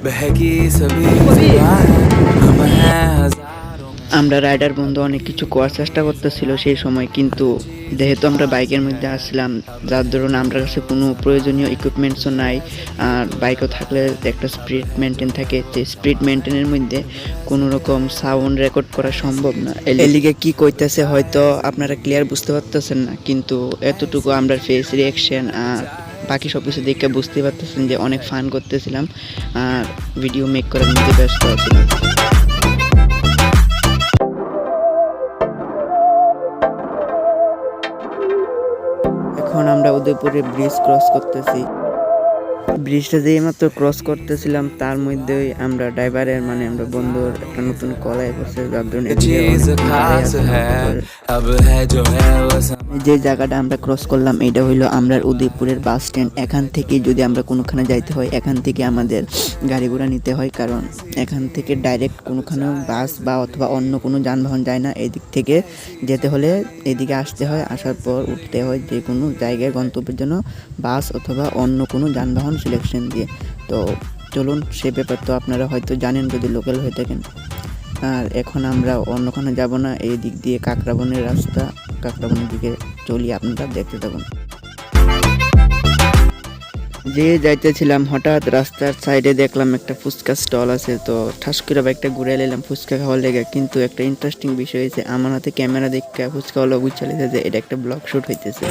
बहकी सभी जुबान हम हैं हजारों में। আমরা রাইডার বন্ধু অনেক কিছু করার চেষ্টা করতেছিল সেই সময়, কিন্তু যেহেতু আমরা বাইকের মধ্যে আসছিলাম, যার দরুন আমার কাছে কোনো প্রয়োজনীয় ইকুইপমেন্টসও নাই, আর বাইকও থাকলে একটা স্পিড মেনটেন থাকে, যে স্পিড মেনটেনের মধ্যে কোনো রকম সাউন্ড রেকর্ড করা সম্ভব না। এলিগে কি কইতেছে হয়তো আপনারা ক্লিয়ার বুঝতে পারতেছেন না, কিন্তু এতটুকু আমরা ফেস রিয়াকশন আর বাকি সব কিছু দেখে বুঝতে পারতেছেন যে অনেক ফান করতেছিলাম আর ভিডিও মেক করার মধ্যে ব্যস্ত আছিলাম। এখন আমরা উদয়পুরের ব্রিজ ক্রস করতেছি। ব্রিজটা যেই মাত্র ক্রস করতেছিলাম তার মধ্যেই আমরা ড্রাইভারের আমরা বন্ধুর একটা নতুন কলাই করছে, যার জন্য যে জায়গাটা আমরা ক্রস করলাম এটা হইলো আমরা উদয়পুরের বাস স্ট্যান্ড। এখান থেকে যদি আমরা কোনোখানে যাইতে হয়, এখান থেকে আমাদের গাড়ি ঘোড়া নিতে হয়, কারণ এখান থেকে ডাইরেক্ট কোনোখানে বাস বা অথবা অন্য কোনো যানবাহন যায় না। এদিক থেকে যেতে হলে এদিকে আসতে হয়, আসার পর উঠতে হয় যে কোনো জায়গায় গন্তব্যের জন্য বাস অথবা অন্য কোনো যানবাহন সিলেকশন দিয়ে। তো চলুন, সে ব্যাপার তো আপনারা হয়তো জানেন যদি লোকাল হয়ে থাকেন। আর এখন আমরা অন্যখানে যাব না, এই দিক দিয়ে কাকরাবনের রাস্তা, কাকরাবনের দিকে চলি, আপনারা দেখতে থাকুন। যে যাইতেছিলাম হঠাৎ রাস্তার সাইডে দেখলাম একটা ফুচকা স্টল আছে, তো ঠাস করে বাইকটা ঘুরে এলাম ফুচকা খাওয়ার লেগে। কিন্তু একটা ইন্টারেস্টিং বিষয় হয়েছে, আমার হাতে ক্যামেরা দেখে ফুচকা হলো বুঝালিছে যে এটা একটা ব্লগ শ্যুট হইতেছে।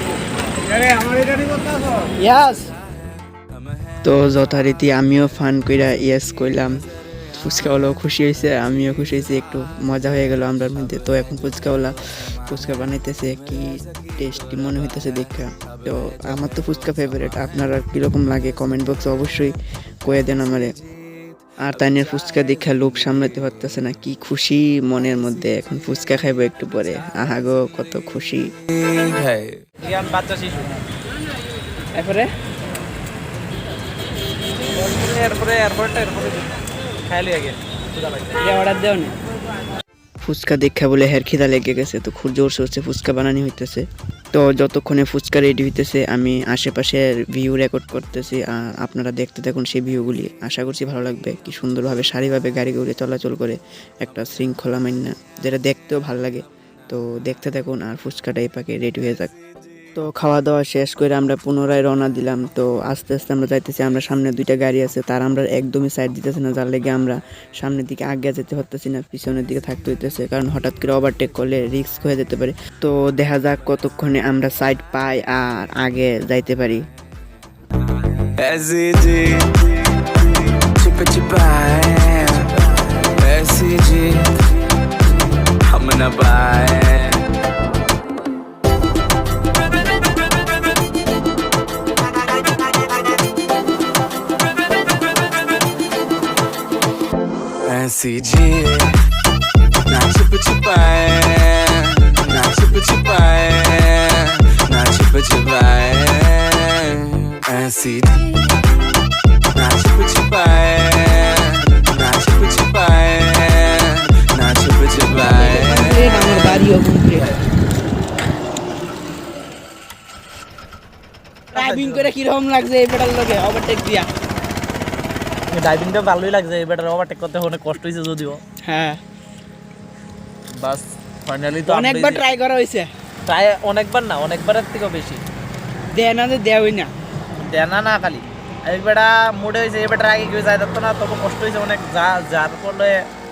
তো যথারীতি আমিও ফান কইরা ইয়েস কইলাম, ফুচকাওয়ালাও খুশি হয়েছে, আমিও খুশি হয়েছি, একটু মজা হয়ে গেল আমরার মধ্যে। তো এখন ফুচকাওয়ালা ফুচকা বানাইতেছে, কি টেস্টি মনে হইতেছে দেখা। তো আমার তো ফুচকা ফেভারিট, আপনারা কীরকম লাগে কমেন্ট বক্সে অবশ্যই কয়ে দেন আমারে। আর তাইনের ফুচকা দেখা লোভ সামলাতে পারতেছে না, কি খুশি মনের মধ্যে, এখন ফুচকা খাইবো একটু পরে। আহা গো কত খুশি। ফুচকা দেখা বলে হের খিদা লেগে গেছে, তো খুব জোর সরছে ফুচকা বানানি হইতেছে। তো যতক্ষণে ফুচকা রেডি হইতেছে আমি আশেপাশের ভিউ রেকর্ড করতেছি, আর আপনারা দেখতে থাকুন সেই ভিউগুলি, আশা করছি ভালো লাগবে। কি সুন্দরভাবে সারিভাবে গাড়ি ঘুরে চলাচল করে একটা শৃঙ্খলা মান্না, যেটা দেখতেও ভালো লাগে। তো দেখতে থাকুন আর ফুচকাটা এই পাকে রেডি হয়ে যাক। তো খাওয়া দাওয়া শেষ করে আমরা পুনরায় রওনা দিলাম। তো আস্তে আস্তে আমরা যাইতেছি, আমরা সামনে দুইটা গাড়ি আছে, তার আমরা একদমই সাইড দিতেছি না, যার লেগে আমরা সামনের দিকে আগে যেতে পারতেছি না, পিছনের দিকে থাকতে হইতেছে, কারণ হঠাৎ করে ওভারটেক করলে রিস্ক হয়ে যেতে পারে। তো দেখা যাক কতক্ষণে আমরা সাইড পাই আর আগে যাইতে পারি। ऐसी जी ना छुप छुपाए, ना छुप छुपाए, ना छुप छुपाए, ऐसी ना छुप छुपाए, ना छुप छुपाए, ना छुप छुपाए। আমার বাড়িও কমপ্লিট। ড্রাইভিং করে কিরকম লাগছে এই পেডাল লগে ওভারটেক দিয়া? ড্রাইভিংটা ভালোই লাগছে, এবার ওভারটেক করতে অনেক কষ্ট হয়েছে যদিও। হ্যাঁ, বাস ফাইনালি তো অনেকবার ট্রাই করা হয়েছে। ট্রাই অনেকবার না, অনেকবারের থেকেও বেশি। দেনা দেওই না, দেনা না খালি এইবেটা মুডে হয়েছে, এবারটার আগে কেউ যায় যাতো না, তবে কষ্ট হয়েছে অনেক। যার ফলে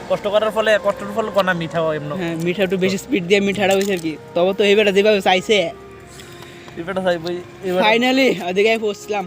কষ্ট করার ফলে কষ্টের ফল কোনা মিঠাও এমন। হ্যাঁ, মিঠা একটু বেশি স্পিড দিয়ে মিঠাটা হয়েছে আর কি। তবে তো এইবারটা যেভাবে চাইছে, এবারটা চাইবই। ফাইনালি ওদিকে পৌঁছলাম।